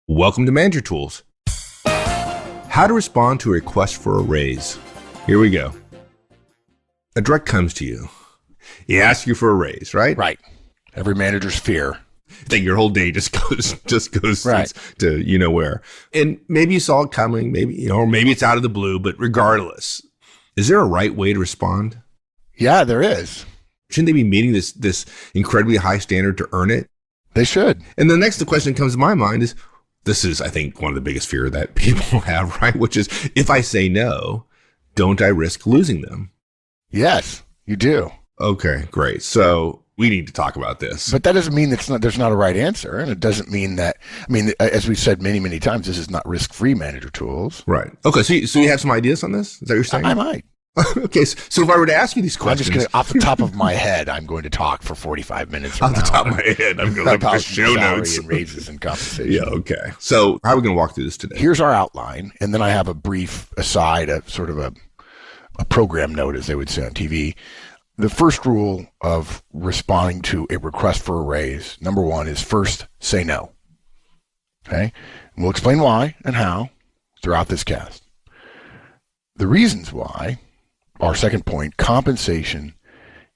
Welcome to Manager Tools. How to respond to a request for a raise. Here we go. A direct comes to you. He asks you for a raise, right? Right. Every manager's fear. That your whole day just goes right. to you know where. And maybe you saw it coming, maybe, or maybe it's out of the blue, but regardless, is there a right way to respond? Yeah, there is. Shouldn't they be meeting this incredibly high standard to earn it? They should. And the next question that comes to my mind is, this is, I think, one of the biggest fear that people have, right? Which is, if I say no, don't I risk losing them? Yes, you do. Okay, great. So we need to talk about this. But that doesn't mean there's not a right answer. And it doesn't mean that, as we've said many, many times, this is not risk-free manager tools. Right. Okay, so you have some ideas on this? Is that what you're saying? I might. Okay, so if I were to ask you these questions. I'm just going to, off the top of my head, I'm going to talk for 45 minutes. Off the top of my head, I'm going to look at the show notes. And raises and compensation. Yeah, okay. So how are we going to walk through this today? Here's our outline, and then I have a brief aside, a sort of a program note, as they would say on TV. The first rule of responding to a request for a raise, number one, is first say no. Okay? And we'll explain why and how throughout this cast. The reasons why, our second point, compensation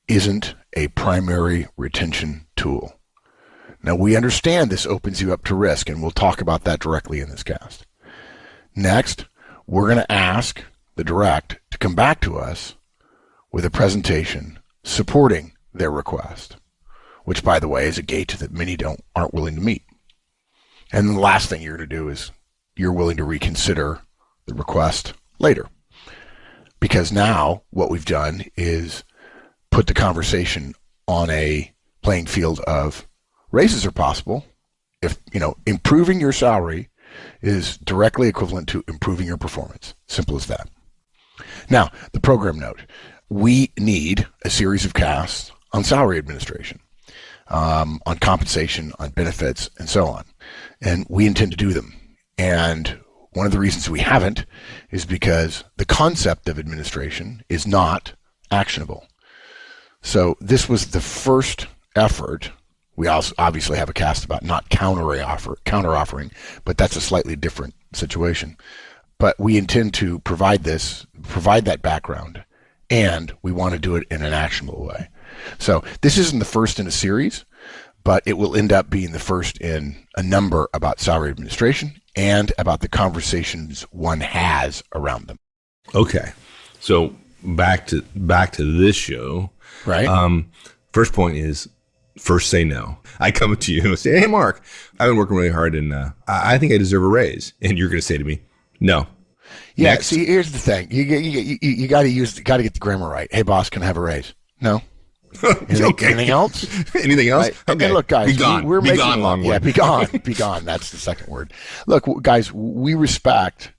isn't a primary retention tool. Now, we understand this opens you up to risk, and we'll talk about that directly in this cast. Next, we're going to ask the direct to come back to us with a presentation supporting their request, which, by the way, is a gate that many aren't willing to meet. And the last thing you're going to do is you're willing to reconsider the request later. Because now what we've done is put the conversation on a playing field of raises are possible. If, improving your salary is directly equivalent to improving your performance. Simple as that. Now, the program note. We need a series of casts on salary administration, on compensation, on benefits, and so on. And we intend to do them. And one of the reasons we haven't is because the concept of administration is not actionable. So this was the first effort. We also obviously have a cast about not counter-offering, but that's a slightly different situation. But we intend to provide that background, and we want to do it in an actionable way. So this isn't the first in a series, but it will end up being the first in a number about salary administration and about the conversations one has around them. Okay. So back to this show. Right. First point is first say no. I come to you and say, hey, Mark, I've been working really hard and I think I deserve a raise. And you're going to say to me, no. Yeah. Next. See, here's the thing. You got to get the grammar right. Hey, boss, can I have a raise? No. Anything else? Anything else? Right. Okay. And look, guys, be gone. We're be making gone, long yeah, one. be gone. Be gone. That's the second word. Look, guys, we respect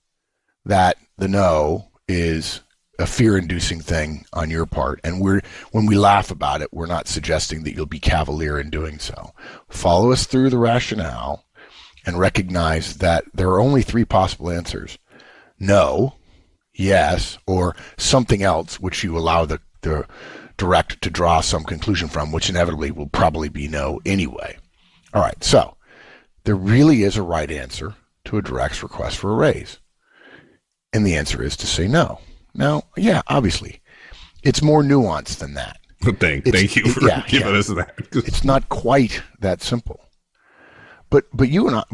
that the no is a fear-inducing thing on your part, and when we laugh about it, we're not suggesting that you'll be cavalier in doing so. Follow us through the rationale and recognize that there are only three possible answers: no, yes, or something else, which you allow the direct to draw some conclusion from, which inevitably will probably be no anyway. All right, so there really is a right answer to a direct's request for a raise. And the answer is to say no. Now, yeah, obviously, it's more nuanced than that. Thank you for giving us that. It's not quite that simple. But you and I,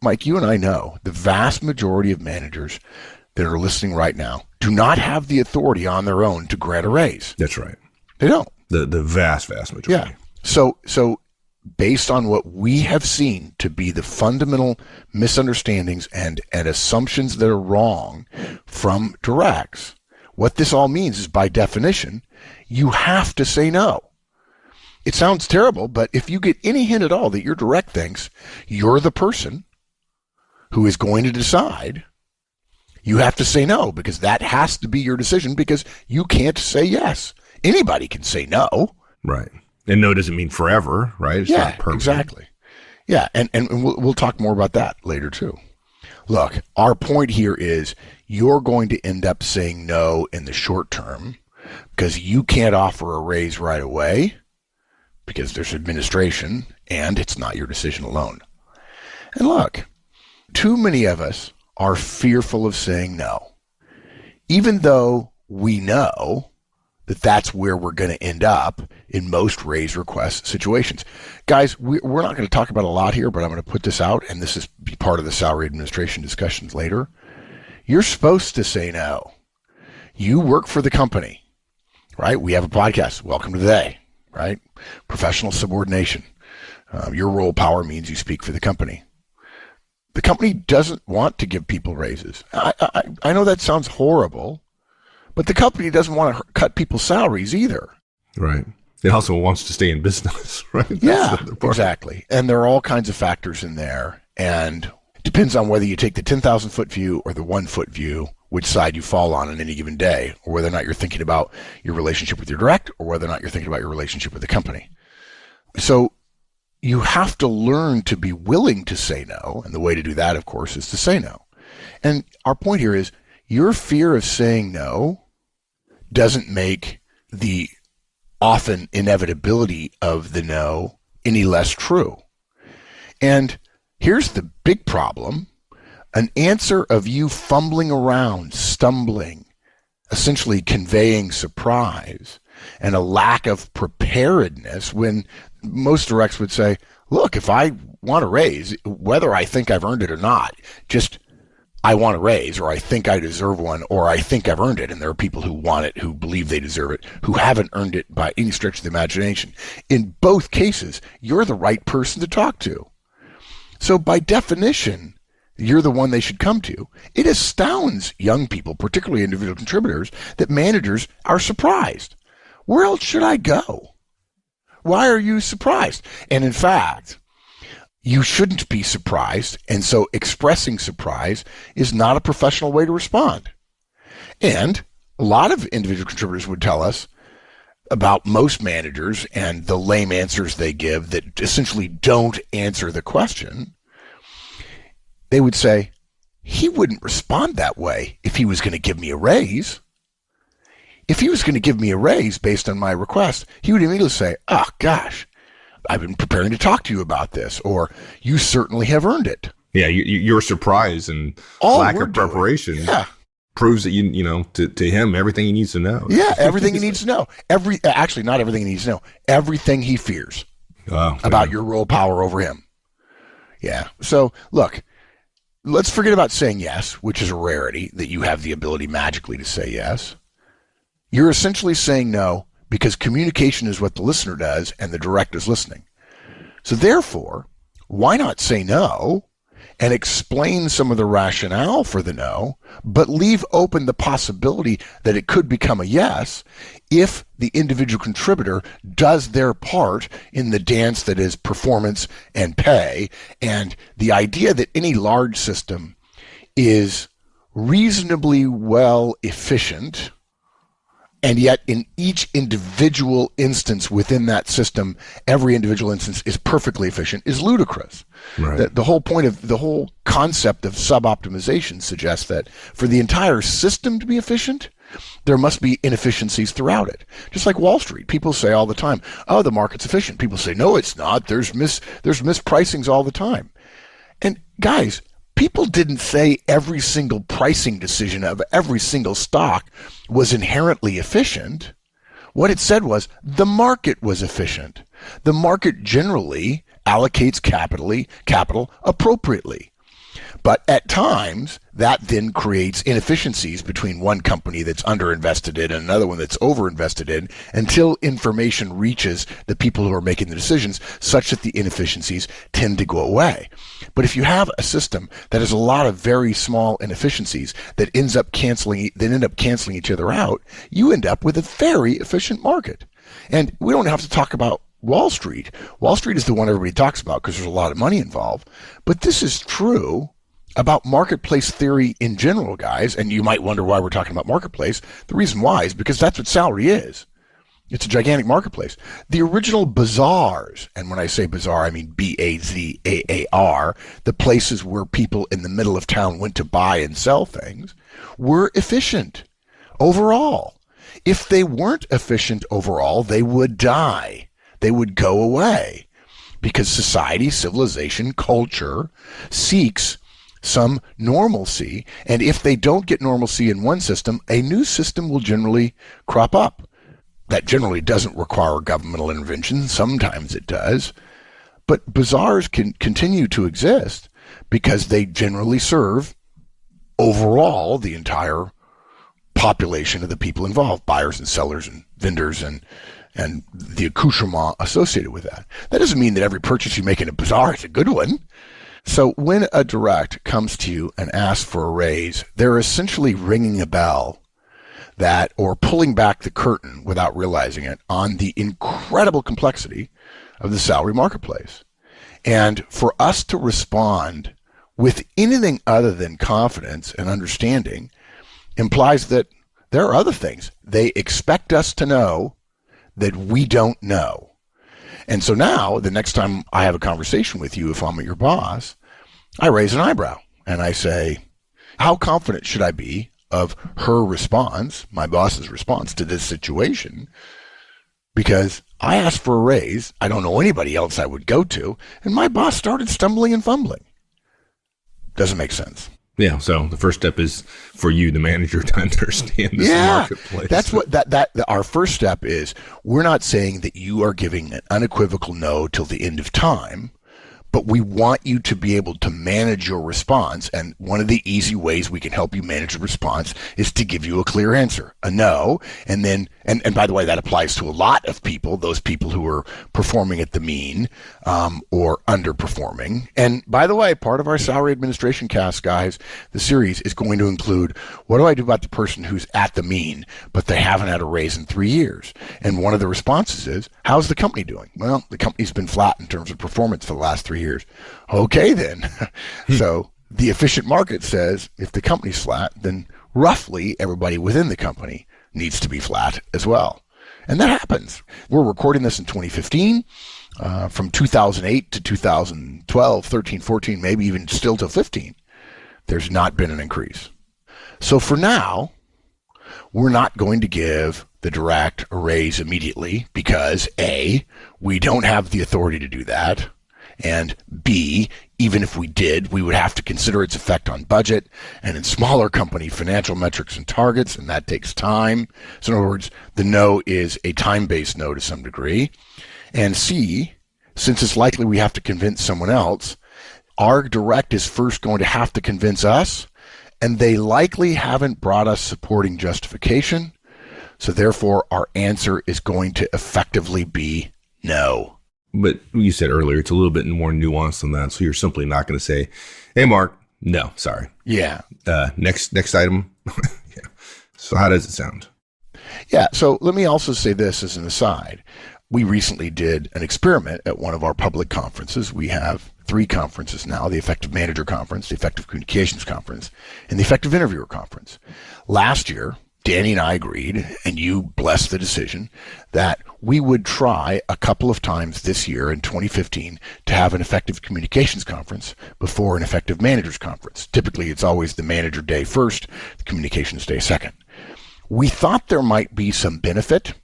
Mike, you and I know the vast majority of managers that are listening right now do not have the authority on their own to grant a raise. That's right. They don't. The vast majority. Yeah. So based on what we have seen to be the fundamental misunderstandings and assumptions that are wrong from directs, what this all means is, by definition, you have to say no. It sounds terrible, but if you get any hint at all that your direct thinks you're the person who is going to decide, you have to say no, because that has to be your decision, because you can't say yes. Anybody can say no. Right. And no doesn't mean forever, right? It's not permanent. Exactly. Yeah, and we'll talk more about that later too. Look, our point here is you're going to end up saying no in the short term because you can't offer a raise right away because there's administration and it's not your decision alone. And look, too many of us are fearful of saying no, even though we know that that's where we're going to end up in most raise request situations. Guys, we're not going to talk about a lot here, but I'm going to put this out, and this is part of the salary administration discussions later. You're supposed to say no. You work for the company, right? We have a podcast, Welcome to the Day, right? Professional subordination. Your role power means you speak for the company. The company doesn't want to give people raises. I know that sounds horrible, but the company doesn't want to cut people's salaries either. Right. It also wants to stay in business, right? Yeah, exactly. And there are all kinds of factors in there. And it depends on whether you take the 10,000-foot view or the 1-foot view, which side you fall on any given day, or whether or not you're thinking about your relationship with your direct, or whether or not you're thinking about your relationship with the company. So you have to learn to be willing to say no. And the way to do that, of course, is to say no. And our point here is your fear of saying no doesn't make the often inevitability of the no any less true. And here's the big problem. An answer of you fumbling around, stumbling, essentially conveying surprise, and a lack of preparedness when most directs would say, look, if I want a raise, whether I think I've earned it or not, just I want a raise, or I think I deserve one, or I think I've earned it. And there are people who want it, who believe they deserve it, who haven't earned it by any stretch of the imagination. In both cases, you're the right person to talk to. So by definition, you're the one they should come to. It astounds young people, particularly individual contributors, that managers are surprised. Where else should I go? Why are you surprised? And in fact, you shouldn't be surprised, and so expressing surprise is not a professional way to respond. And a lot of individual contributors would tell us about most managers and the lame answers they give that essentially don't answer the question. They would say, he wouldn't respond that way if he was going to give me a raise. If he was going to give me a raise based on my request, he would immediately say, oh, gosh, I've been preparing to talk to you about this, or you certainly have earned it. Yeah, your surprise and lack of preparation proves that you know to him everything he needs to know. Yeah, everything he needs to know. Actually, not everything he needs to know. Everything he fears about your role power over him. Yeah. So look, let's forget about saying yes, which is a rarity that you have the ability magically to say yes. You're essentially saying no because communication is what the listener does and the direct is listening. So therefore, why not say no and explain some of the rationale for the no, but leave open the possibility that it could become a yes if the individual contributor does their part in the dance that is performance and pay, and the idea that any large system is reasonably well efficient, and yet in each individual instance within that system, every individual instance is perfectly efficient, is ludicrous. Right. The whole concept of sub-optimization suggests that for the entire system to be efficient, there must be inefficiencies throughout it. Just like Wall Street. People say all the time, oh, the market's efficient. People say, no, it's not. There's mispricings all the time. And guys, people didn't say every single pricing decision of every single stock was inherently efficient. What it said was the market was efficient. The market generally allocates capital appropriately. But at times, that then creates inefficiencies between one company that's underinvested in and another one that's overinvested in until information reaches the people who are making the decisions such that the inefficiencies tend to go away. But if you have a system that has a lot of very small inefficiencies that end up canceling each other out, you end up with a very efficient market. And we don't have to talk about Wall Street. Wall Street is the one everybody talks about because there's a lot of money involved. But this is true about marketplace theory in general, guys. And you might wonder why we're talking about marketplace. The reason why is because that's what salary is. It's a gigantic marketplace. The original bazaars, and when I say bazaar, I mean B-A-Z-A-A-R, the places where people in the middle of town went to buy and sell things, were efficient overall. If they weren't efficient overall, they would die. They would go away because society, civilization, culture seeks some normalcy. And if they don't get normalcy in one system, a new system will generally crop up. That generally doesn't require governmental intervention. Sometimes it does. But bazaars can continue to exist because they generally serve overall the entire population of the people involved, buyers and sellers and vendors and the accoutrement associated with that. That doesn't mean that every purchase you make in a bazaar is a good one. So when a direct comes to you and asks for a raise, they're essentially ringing a bell that, or pulling back the curtain without realizing it, on the incredible complexity of the salary marketplace. And for us to respond with anything other than confidence and understanding implies that there are other things they expect us to know that we don't know. And so now, the next time I have a conversation with you, if I'm your boss, I raise an eyebrow and I say, how confident should I be of her response, my boss's response to this situation? Because I asked for a raise, I don't know anybody else I would go to, and my boss started stumbling and fumbling. Doesn't make sense. Yeah, so the first step is for you, the manager, to understand this marketplace. That's what our first step is. We're not saying that you are giving an unequivocal no till the end of time, but we want you to be able to manage your response. And one of the easy ways we can help you manage the response is to give you a clear answer, a no. And then, and by the way, that applies to a lot of people, those people who are performing at the mean, or underperforming. And by the way, part of our salary administration cast, guys, the series is going to include, what do I do about the person who's at the mean, but they haven't had a raise in 3 years? And one of the responses is, how's the company doing? Well, the company's been flat in terms of performance for the last 3 years. Okay, then. So the efficient market says if the company's flat, then roughly everybody within the company needs to be flat as well. And that happens. We're recording this in 2015. From 2008 to 2012, 13, 14, maybe even still to 15, there's not been an increase. So for now, we're not going to give the direct a raise immediately because A, we don't have the authority to do that. And B, even if we did, we would have to consider its effect on budget and in smaller company financial metrics and targets, and that takes time. So in other words, the no is a time-based no to some degree. And C, since it's likely we have to convince someone else, our direct is first going to have to convince us, and they likely haven't brought us supporting justification. So therefore, our answer is going to effectively be no. But you said earlier, it's a little bit more nuanced than that. So you're simply not going to say, hey, Mark, no, sorry. Yeah. Next item. Yeah. So how does it sound? Yeah. So let me also say this as an aside. We recently did an experiment at one of our public conferences. We have 3 conferences now, the Effective Manager Conference, the Effective Communications Conference, and the Effective Interviewer Conference. Last year, Danny and I agreed, and you blessed the decision, that we would try a couple of times this year in 2015 to have an Effective Communications Conference before an Effective Managers Conference. Typically, it's always the Manager Day first, the Communications Day second. We thought there might be some benefit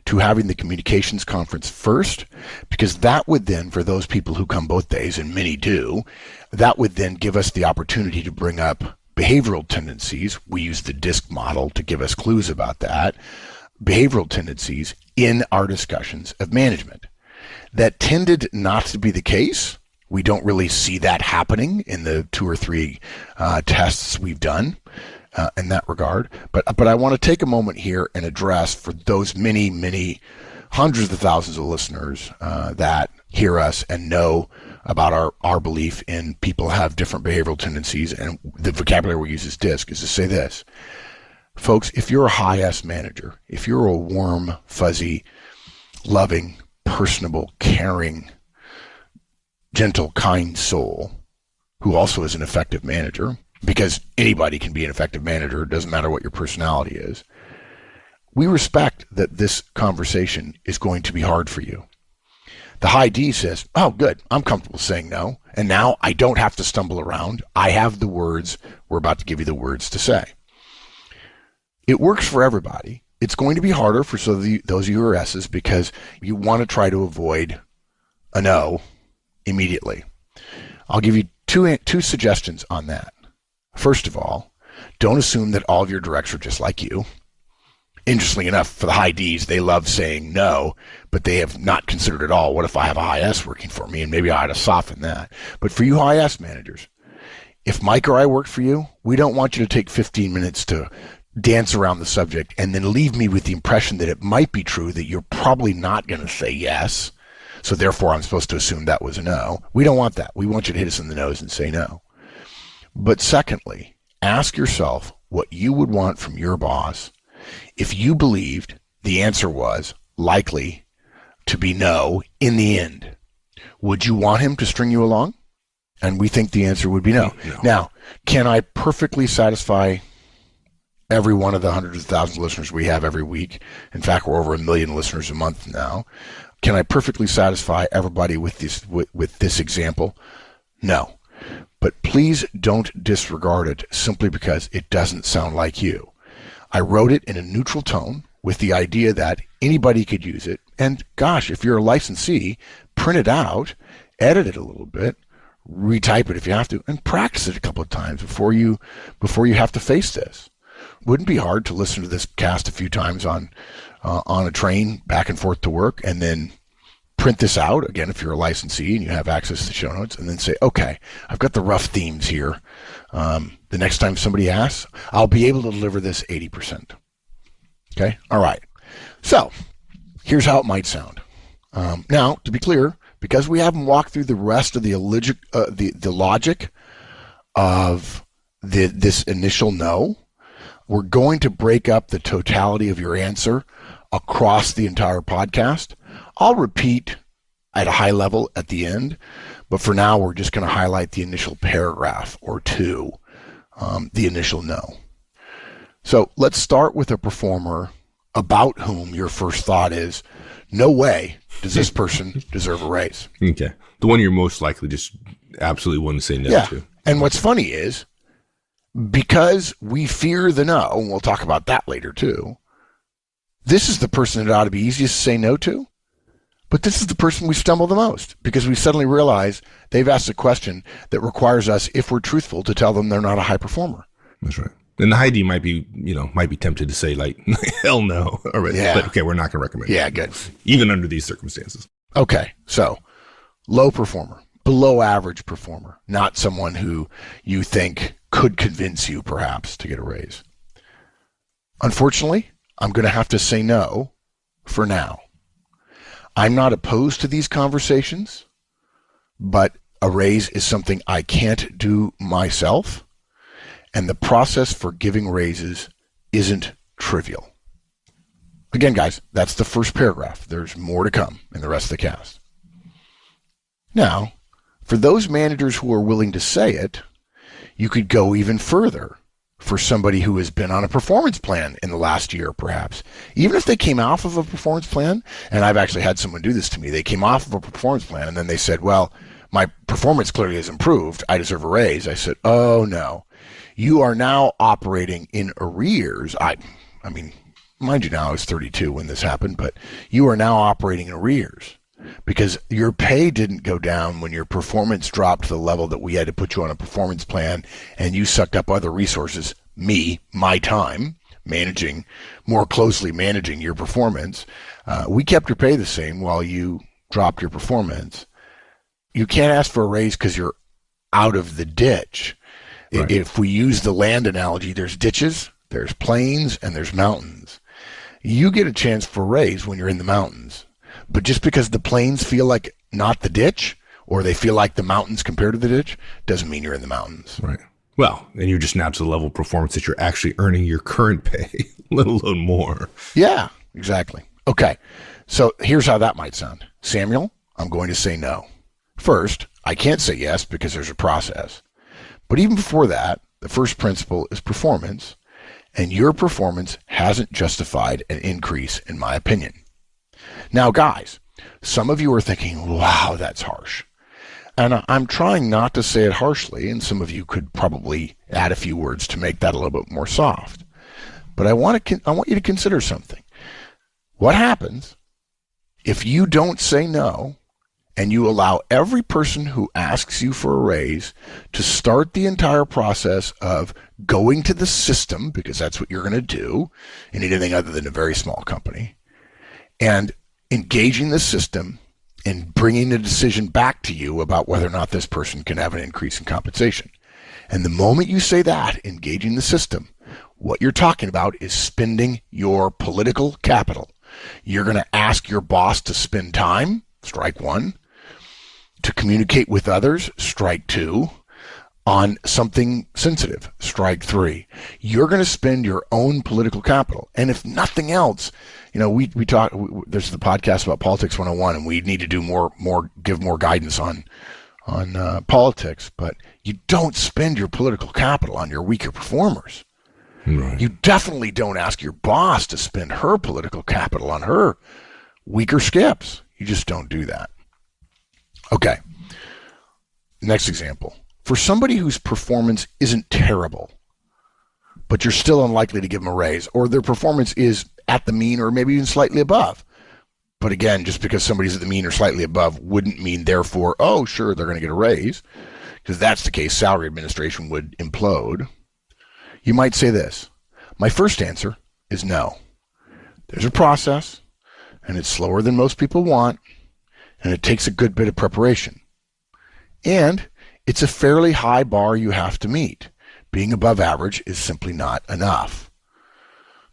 to having the Communications Conference first, because that would then, for those people who come both days, and many do, that would then give us the opportunity to bring up behavioral tendencies. We use the DISC model to give us clues about that. Behavioral tendencies in our discussions of management. That tended not to be the case. We don't really see that happening in the 2 or 3 tests we've done in that regard. But I want to take a moment here and address, for those many, many hundreds of thousands of listeners that hear us and know about our belief in people have different behavioral tendencies, and the vocabulary we use is DISC, is to say this. Folks, if you're a high S manager, if you're a warm, fuzzy, loving, personable, caring, gentle, kind soul who also is an effective manager, because anybody can be an effective manager, it doesn't matter what your personality is, we respect that this conversation is going to be hard for you. The high D says, oh, good, I'm comfortable saying no, and now I don't have to stumble around. I have the words. We're about to give you the words to say. It works for everybody. It's going to be harder for those of you who are S's, because you want to try to avoid a no immediately. I'll give you Two suggestions on that. First of all, don't assume that all of your directs are just like you. Interestingly enough, for the high Ds, they love saying no, but they have not considered at all, what if I have a high S working for me, and maybe I ought to soften that. But for you high S managers, if Mike or I worked for you, we don't want you to take 15 minutes to dance around the subject and then leave me with the impression that it might be true that you're probably not going to say yes, so therefore I'm supposed to assume that was a no. We don't want that. We want you to hit us in the nose and say no. But secondly, ask yourself what you would want from your boss if you believed the answer was likely to be no in the end. Would you want him to string you along? And we think the answer would be no. Now, can I perfectly satisfy every one of the hundreds of thousands of listeners we have every week? In fact, we're over 1 million listeners a month now. Can I perfectly satisfy everybody with this example? No. But please don't disregard it simply because it doesn't sound like you. I wrote it in a neutral tone with the idea that anybody could use it. And gosh, if you're a licensee, print it out, edit it a little bit, retype it if you have to, and practice it a couple of times before you have to face this. Wouldn't be hard to listen to this cast a few times on a train back and forth to work, and then print this out again if you're a licensee and you have access to the show notes, and then say, okay, I've got the rough themes here. The next time somebody asks, I'll be able to deliver this 80%. Okay? All right. So here's how it might sound. Now, to be clear, because we haven't walked through the rest of the logic of this initial no, we're going to break up the totality of your answer across the entire podcast. I'll repeat at a high level at the end, but for now, we're just going to highlight the initial paragraph or two, the initial no. So let's start with a performer about whom your first thought is, no way does this person deserve a raise. Okay. The one you're most likely just absolutely want to say no to. And what's funny is, because we fear the no, and we'll talk about that later too, this is the person that ought to be easiest to say no to. But this is the person we stumble the most because we suddenly realize they've asked a question that requires us, if we're truthful, to tell them they're not a high performer. That's right. And the high D might be tempted to say like, hell no. All right. Yeah. But okay, we're not going to recommend it. Yeah, good. Even under these circumstances. Okay. So low performer, below average performer, not someone who you think could convince you perhaps to get a raise. Unfortunately, I'm going to have to say no for now. I'm not opposed to these conversations, but a raise is something I can't do myself, and the process for giving raises isn't trivial. Again, guys, that's the first paragraph. There's more to come in the rest of the cast. Now, for those managers who are willing to say it, you could go even further for somebody who has been on a performance plan in the last year, perhaps. Even if they came off of a performance plan, and I've actually had someone do this to me, they came off of a performance plan and then they said, well, my performance clearly has improved, I deserve a raise. I said, oh no, you are now operating in arrears. I mean, mind you, now I was 32 when this happened, but you are now operating in arrears because your pay didn't go down when your performance dropped to the level that we had to put you on a performance plan and you sucked up other resources, my time, more closely managing your performance. We kept your pay the same while you dropped your performance. You can't ask for a raise because you're out of the ditch. Right. If we use the land analogy, there's ditches, there's plains, and there's mountains. You get a chance for a raise when you're in the mountains. But just because the plains feel like not the ditch, or they feel like the mountains compared to the ditch, doesn't mean you're in the mountains. Right. Well, and you're just now to the level of performance that you're actually earning your current pay, let alone more. Yeah, exactly. Okay, so here's how that might sound. Samuel, I'm going to say no. First, I can't say yes because there's a process. But even before that, the first principle is performance, and your performance hasn't justified an increase, in my opinion. Now, guys, some of you are thinking, wow, that's harsh. And I'm trying not to say it harshly, and some of you could probably add a few words to make that a little bit more soft. But I want you to consider something. What happens if you don't say no, and you allow every person who asks you for a raise to start the entire process of going to the system, because that's what you're going to do in anything other than a very small company, and engaging the system and bringing a decision back to you about whether or not this person can have an increase in compensation. And the moment you say that, engaging the system, what you're talking about is spending your political capital. You're going to ask your boss to spend time, strike one, to communicate with others, strike two, on something sensitive, strike three. You're going to spend your own political capital. And if nothing else, we talk, there's the podcast about Politics 101, and we need to do give more guidance on politics, but you don't spend your political capital on your weaker performers. Right. You definitely don't ask your boss to spend her political capital on her weaker skips. You just don't do that. Okay. Next example. For somebody whose performance isn't terrible, but you're still unlikely to give them a raise, or their performance is at the mean or maybe even slightly above. But again, just because somebody's at the mean or slightly above wouldn't mean, therefore, oh, sure, they're going to get a raise. Because if that's the case, salary administration would implode. You might say this. My first answer is no. There's a process, and it's slower than most people want, and it takes a good bit of preparation. And it's a fairly high bar you have to meet. Being above average is simply not enough.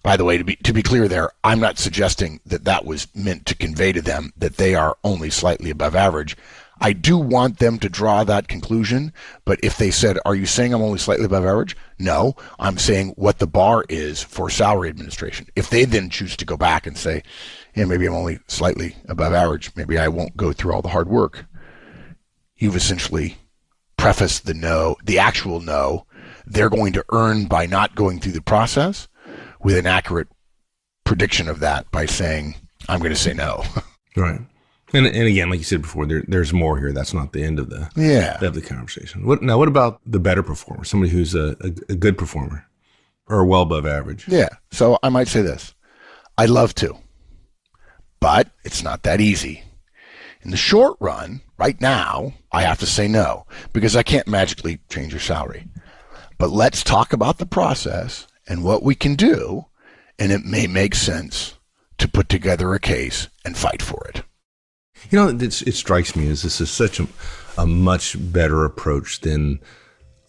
By the way, to be clear there, I'm not suggesting that was meant to convey to them that they are only slightly above average. I do want them to draw that conclusion, but if they said, are you saying I'm only slightly above average? No, I'm saying what the bar is for salary administration. If they then choose to go back and say, yeah, maybe I'm only slightly above average, maybe I won't go through all the hard work, you've essentially prefaced the actual no they're going to earn by not going through the process with an accurate prediction of that by saying, I'm going to say no. Right. And again, like you said before, there's more here. That's not the end of the conversation. What about the better performer, somebody who's a good performer or well above average? Yeah. So I might say this. I'd love to, but it's not that easy. In the short run, right now, I have to say no because I can't magically change your salary. But let's talk about the process and what we can do, and it may make sense to put together a case and fight for it. It strikes me as this is such a much better approach than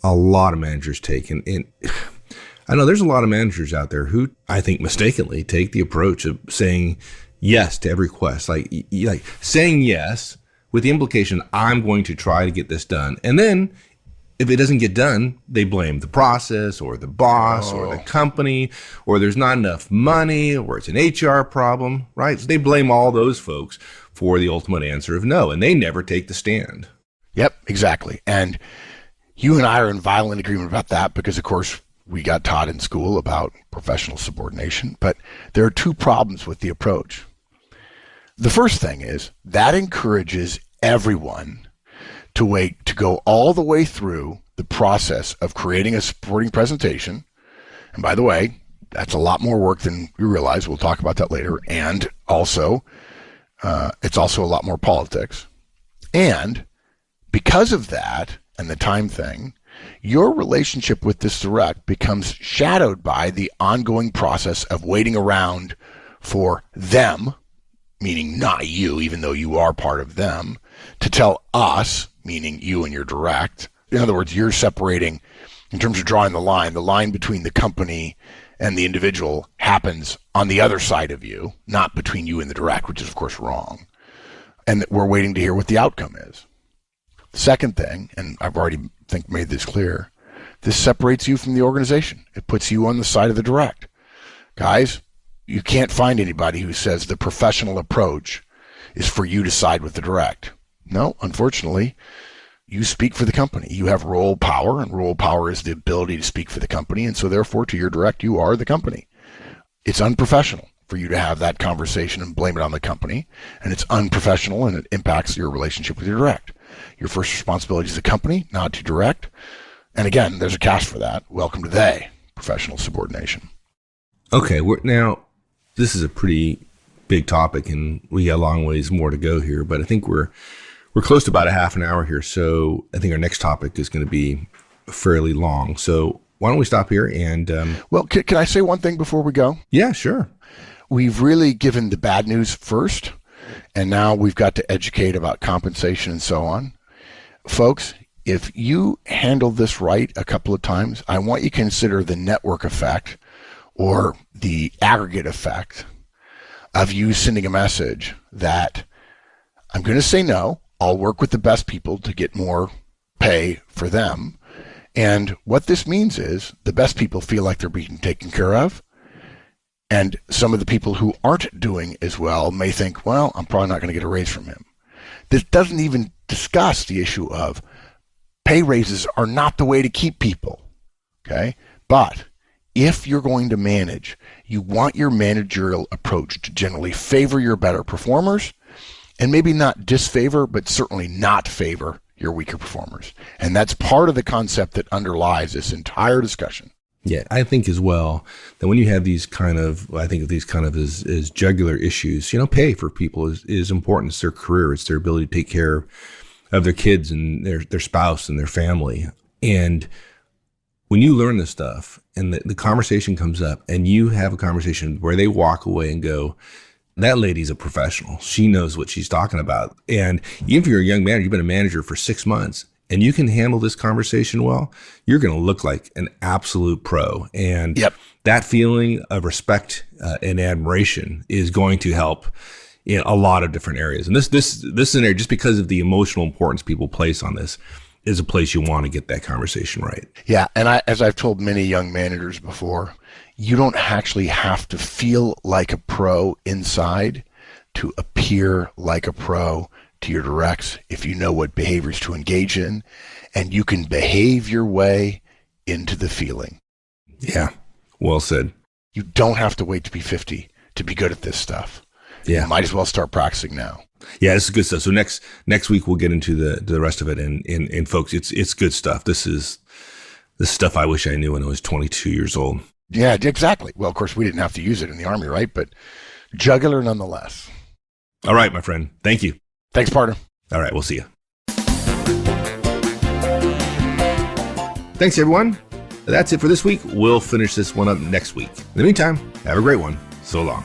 a lot of managers take. And I know there's a lot of managers out there who I think mistakenly take the approach of saying yes to every request, like saying yes with the implication I'm going to try to get this done. And then if it doesn't get done, they blame the process or the boss or the company, or there's not enough money, or it's an HR problem, right? So they blame all those folks for the ultimate answer of no, and they never take the stand. Yep, exactly. And you and I are in violent agreement about that because, of course, we got taught in school about professional subordination. But there are two problems with the approach. The first thing is that encourages everyone to go all the way through the process of creating a supporting presentation. And by the way, that's a lot more work than you realize. We'll talk about that later. And also, it's also a lot more politics. And because of that and the time thing, your relationship with this direct becomes shadowed by the ongoing process of waiting around for them, meaning not you, even though you are part of them, to tell us, meaning you and your direct. In other words, you're separating, in terms of drawing the line between the company and the individual happens on the other side of you, not between you and the direct, which is, of course, wrong. And we're waiting to hear what the outcome is. Second thing, and I've already made this clear, this separates you from the organization. It puts you on the side of the direct. Guys, you can't find anybody who says the professional approach is for you to side with the direct. No, unfortunately, you speak for the company. You have role power, and role power is the ability to speak for the company. And so therefore, to your direct, you are the company. It's unprofessional for you to have that conversation and blame it on the company. And it's unprofessional, and it impacts your relationship with your direct. Your first responsibility is the company, not to direct. And again, there's a cast for that. Welcome to they, professional subordination. Okay, now this is a pretty big topic, and we got a long ways more to go here, but I think we're We're close to about a half an hour here, so I think our next topic is going to be fairly long. So why don't we stop here and... Well, can I say one thing before we go? Yeah, sure. We've really given the bad news first, and now we've got to educate about compensation and so on. Folks, if you handle this right a couple of times, I want you to consider the network effect or the aggregate effect of you sending a message that I'm going to say no, I'll work with the best people to get more pay for them. And what this means is the best people feel like they're being taken care of. And some of the people who aren't doing as well may think, well, I'm probably not going to get a raise from him. This doesn't even discuss the issue of pay raises are not the way to keep people. Okay. But if you're going to manage, you want your managerial approach to generally favor your better performers and maybe not disfavor, but certainly not favor your weaker performers. And that's part of the concept that underlies this entire discussion. Yeah, I think as well that when you have these kind of, I think of these kind of as jugular issues, pay for people is important. It's their career. It's their ability to take care of their kids and their spouse and their family. And when you learn this stuff and the conversation comes up and you have a conversation where they walk away and go, that lady's a professional. She knows what she's talking about. And even if you're a young manager, you've been a manager for 6 months and you can handle this conversation well, you're going to look like an absolute pro. And that feeling of respect and admiration is going to help in a lot of different areas. And this is an area, just because of the emotional importance people place on this, is a place you want to get that conversation right. Yeah. And as I've told many young managers before, you don't actually have to feel like a pro inside to appear like a pro to your directs if you know what behaviors to engage in, and you can behave your way into the feeling. Yeah. Well said. You don't have to wait to be 50 to be good at this stuff. Yeah. You might as well start practicing now. Yeah, this is good stuff. So next week we'll get into the rest of it, and folks, it's good stuff. This is stuff I wish I knew when I was 22 years old. Yeah, exactly. Well, of course, we didn't have to use it in the Army, right? But jugular nonetheless. All right, my friend. Thank you. Thanks, partner. All right, we'll see you. Thanks, everyone. That's it for this week. We'll finish this one up next week. In the meantime, have a great one. So long.